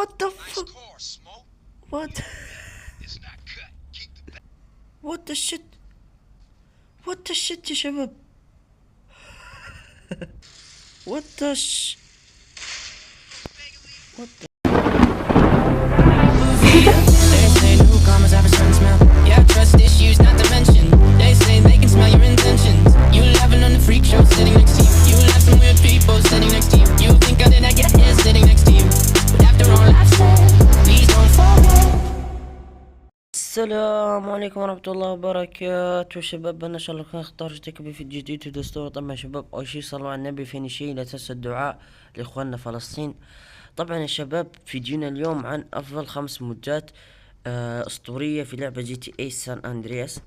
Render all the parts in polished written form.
What the fuck? What? What the shit? What the shit يا شباب؟ What the What the They say newcomers have a certain smell. Yeah, trust issues not to mention. They say they can smell your intentions. You laughing on the freak show sitting next to you. You laugh some weird people sitting next to you. You think I did not get here sitting next to you. But after all I've said, please don't forget. السلام عليكم ورحمة الله وبركاته شباب. أنا إن شاء الله كان اختار جديد بفيديو جديد ودستور. طبعا شباب أول شي صلوا على النبي، ثاني شي لا تنسوا الدعاء لإخواننا فلسطين. طبعا يا شباب فيديونا اليوم عن أفضل 5 مودات أسطورية في لعبة جي تي اي سان أندرياس.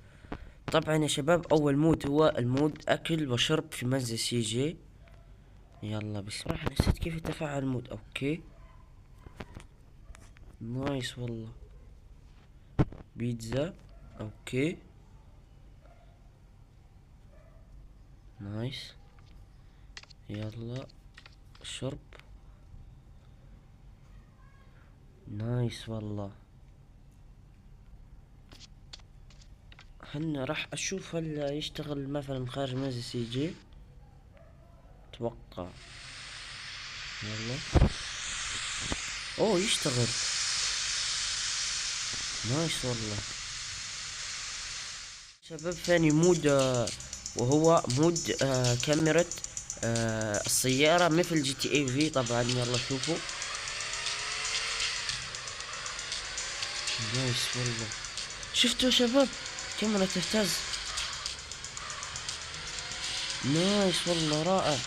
طبعا يا شباب أول مود هو المود أكل وشرب في منزل سي جي. يلا بصراحة نسيت كيف يتفاعل المود. أوكي نايس والله. بيتزا اوكي نايس. يلا شرب نايس والله. هن راح اشوف هل يشتغل مثلا خارج منزل سي جي، اتوقع. يلا اوه يشتغل نايس والله. شباب ثاني مود وهو مود كاميرا السيارة مثل جي تي اي في. طبعا يلا شوفوا نايس والله. شفتوا شباب كاميرا تهتز. نايس والله رائع.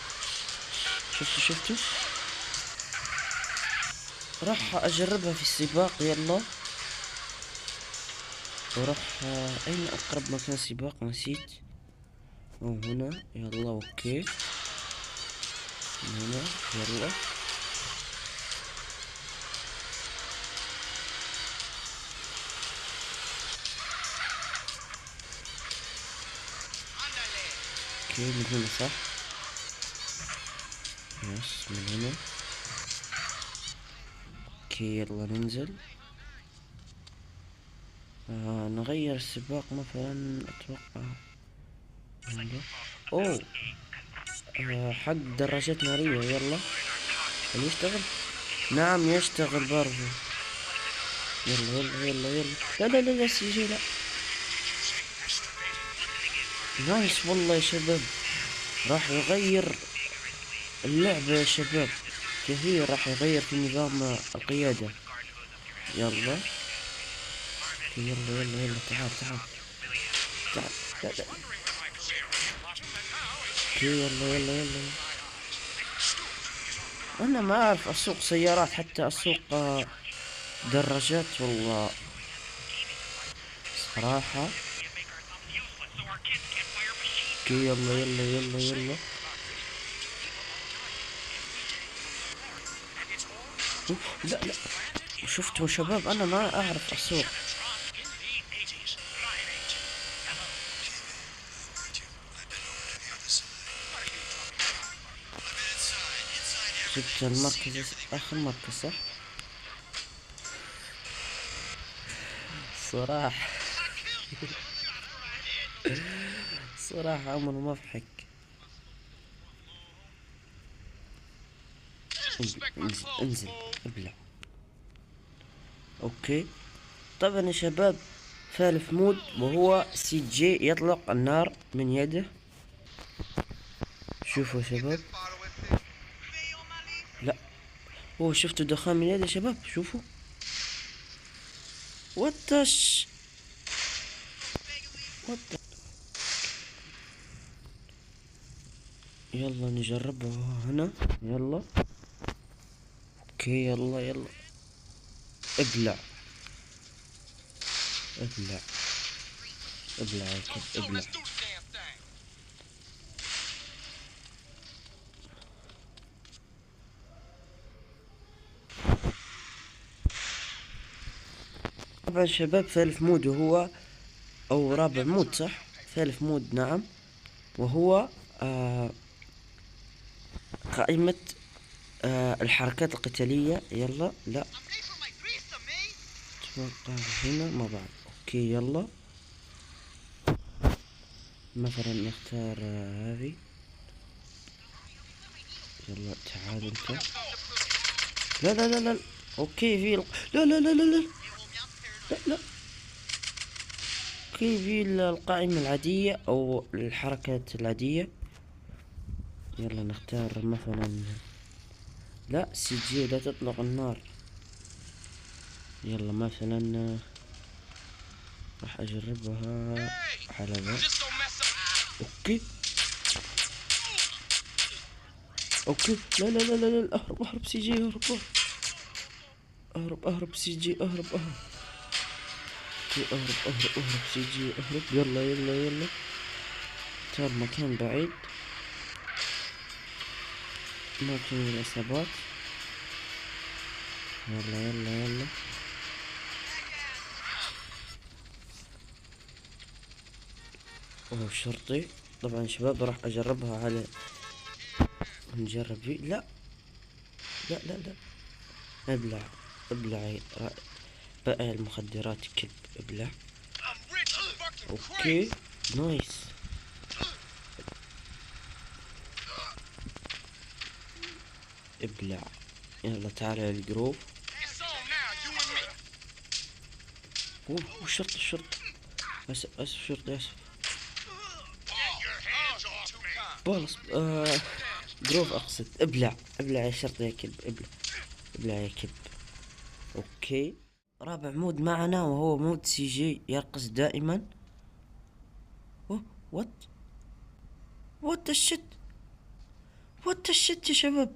شفتوا راح اجربها في السباق. يلا وراح اين اقرب مكان سباق نسيت. هنا يلا اوكي هنا يلا. اوكي من هنا صح. يس من هنا. اوكي يلا ننزل. نغير السباق مثلا اتوقع. يلا اوه حق دراجات نارية. يلا هل يشتغل؟ نعم يشتغل برضو. يلا لا سيجي لا. نايس والله يا شباب. راح يغير اللعبة يا شباب كثير. راح يغير في نظام القيادة. يلا يلا تعال لا. يلا انا ما اعرف اسوق سيارات، حتى اسوق دراجات والله صراحة. يلا لا شفتوا شباب انا ما اعرف اسوق. جبت المركز اخر مركز صح. صراحة صراحة امر مضحك. انزل ابلع. اوكي طبعا يا شباب ثالث مود وهو سي جي يطلق النار من يده. شوفوا شباب لا هو شفتوا دخان من يده يا شباب. شوفوا واتش يلا نجربها هنا. يلا اوكي يلا ابلع يا كب ابلع. طبعا شباب ثالث مود وهو او رابع مود صح. ثالث مود نعم وهو قائمة الحركات القتالية. يلا لا توقع هنا مع بعض. اوكي يلا مثلا نختار هذه. يلا تعال انت. لا لا لا لا اوكي في لا لا لا لا لا لا لا. اوكي في القائمة العادية او الحركات العادية. يلا نختار مثلا لا سي جي لا تطلق النار. يلا مثلا راح اجربها على ذا. اوكي اوكي لا لا لا لا لا اهرب اهرب سي جي اهرب اهرب اهرب سي جي اهرب اهرب. اوكي اهرب اهرب اهرب سي جي اهرب. يلا يلا يلا اختار مكان بعيد ما فيه العصابات. يلا يلا يلا اوه شرطي. طبعا شباب راح اجربها على نجرب فيه. لا لا لا لا ابلع ابلع بائع المخدرات كلب ابلع. اوكي نايس. ابلع. يلا تعال على الجروب. اوه الشرطة الشرطة اسف اسف شرطي اسف. بولس جروف اقصد. ابلع ابلع يا شرطي يا كلب ابلع ابلع يا كلب. اوكي رابع مود معنا وهو مود سي جي يرقص دائما. اوه وات الشت وات الشت يا شباب.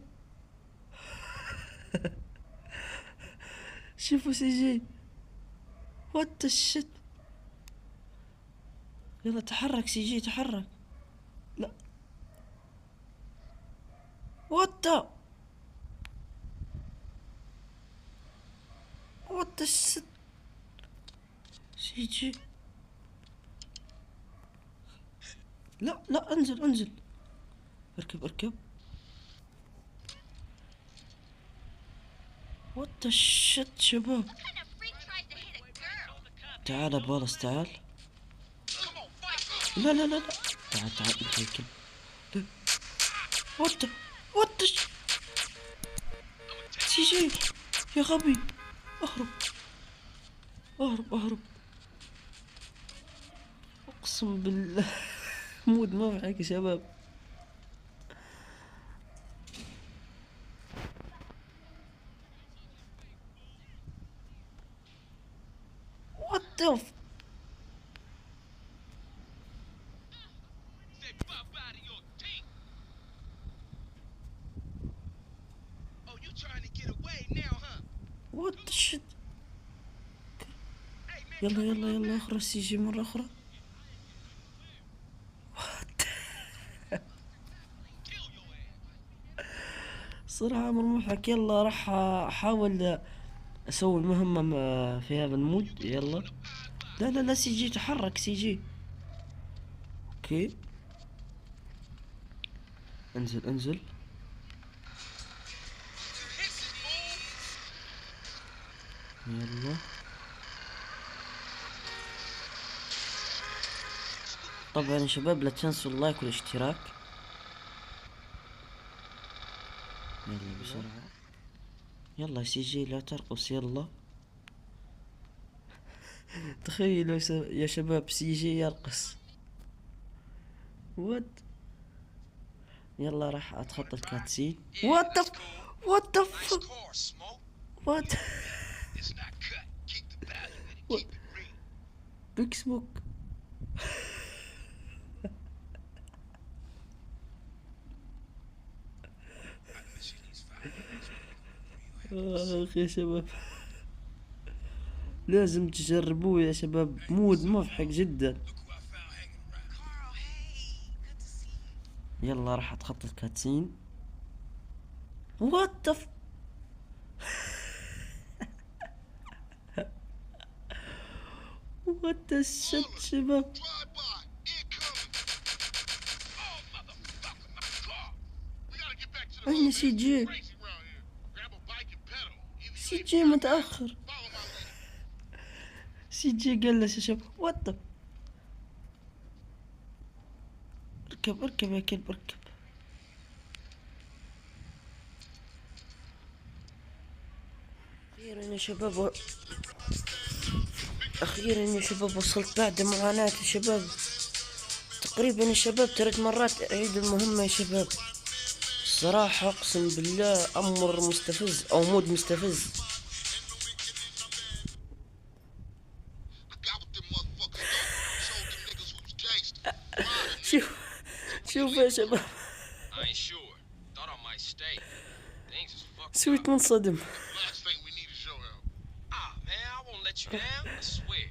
شوفوا سي جي وات الشت. يلا تحرك سي جي تحرك. لا وات الشت سي جي. لا لا انزل انزل اركب اركب. وات الشت شباب. تعال بولس تعال. لا لا لا لا تعال تعال انت يا كلب. وات سي جي يا غبي. اهرب اهرب اهرب. اقسم بالله مود مضحك يا شباب. وات ذا وات الشت. يلا يلا يلا اخرى سي جي مرة اخرى. صراحة امر مضحك. يلا راح احاول اسوي المهمة في هذا المود. يلا لا لا لا سي جي تحرك سي جي. اوكي انزل انزل. يلا طبعا يا شباب لا تنسوا اللايك والاشتراك. يلا بسرعة. يلا سي جي لا ترقص يلا. تخيلوا يا شباب سي جي يرقص. وات. يلا راح اتخطى الكاتسين. وات وات وات بيك سموك. اخ يا شباب لازم تجربوه يا شباب. مود مضحك جدا. يلا راح اتخطى الكاتسين. وات وات الشت شباب. اين سي جي. سي جي متأخر. سي جي قلش يا شباب. وات. اركب اركب يا كلب اركب. أخيرا يا شباب، أخيرا يا شباب وصلت بعد معاناة يا شباب. تقريبا يا شباب 3 مرات أعيد المهمة يا شباب. الصراحة أقسم بالله أمر مستفز أو مود مستفز. شوف شوف يا شباب، I ain't sure. Thought I might stay. Things is fucked سويت up. منصدم. Last thing we need is your help. Ah, man, I won't let you down. I swear.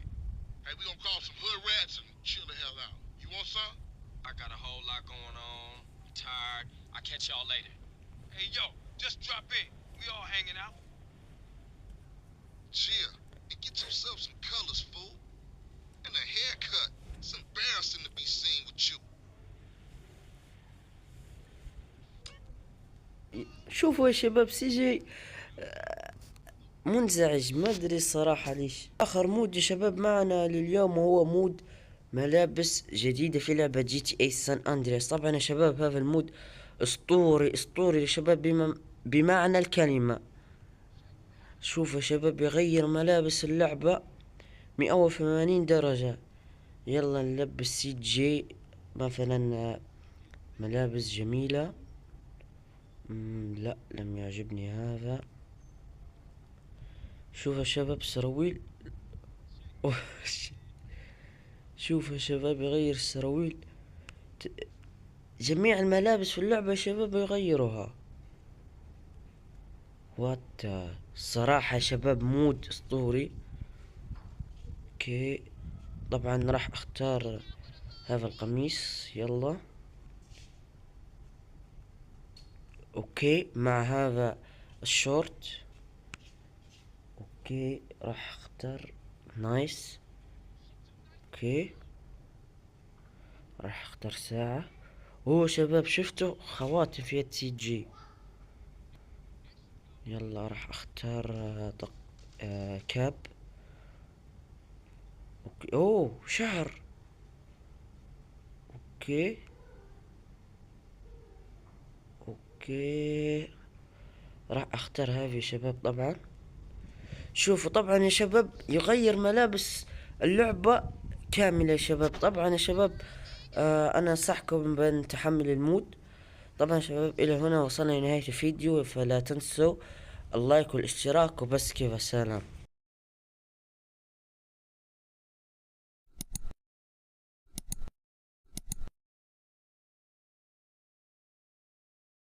Hey, we gonna call some hood rats and chill the hell out. You want some? I got a whole lot going on. I'm tired. I'll catch y'all later. Hey, yo, just drop in. We all hanging out. Chill and get yourself some colors, fool. And a haircut. It's embarrassing to be seen with you. شوفوا يا شباب، سي جي منزعج، ما ادري الصراحة ليش. اخر مود يا شباب معنا لليوم هو مود ملابس جديدة في لعبة جي تي اي سان اندرياس. طبعا يا شباب هذا المود اسطوري اسطوري يا شباب بمعنى الكلمة. شوف يا شباب، يغير ملابس اللعبة 180 درجة. يلا نلبس سي جي مثلا ملابس جميلة. لا، لم يعجبني هذا. شوف يا شباب سراويل. شوف يا شباب يغير السراويل. جميع الملابس في اللعبة يا شباب يغيرها. وات. الصراحة يا شباب مود اسطوري. اوكي، طبعا راح اختار هذا القميص. يلا اوكي، مع هذا الشورت. اوكي، راح اختار نايس. اوكي، راح اختار ساعة. اوه شباب شفتوا خواتم في يد سي جي. يلا راح اختار كاب. اوكي، اوه شعر. اوكي اوكي، راح اختار هذه يا شباب. طبعا شوفوا، طبعا يا شباب يغير ملابس اللعبة كاملة يا شباب. طبعا يا شباب انا انصحكم بان تحمل المود. طبعا يا شباب الى هنا وصلنا لنهاية الفيديو، فلا تنسوا اللايك والاشتراك وبس كذا. سلام.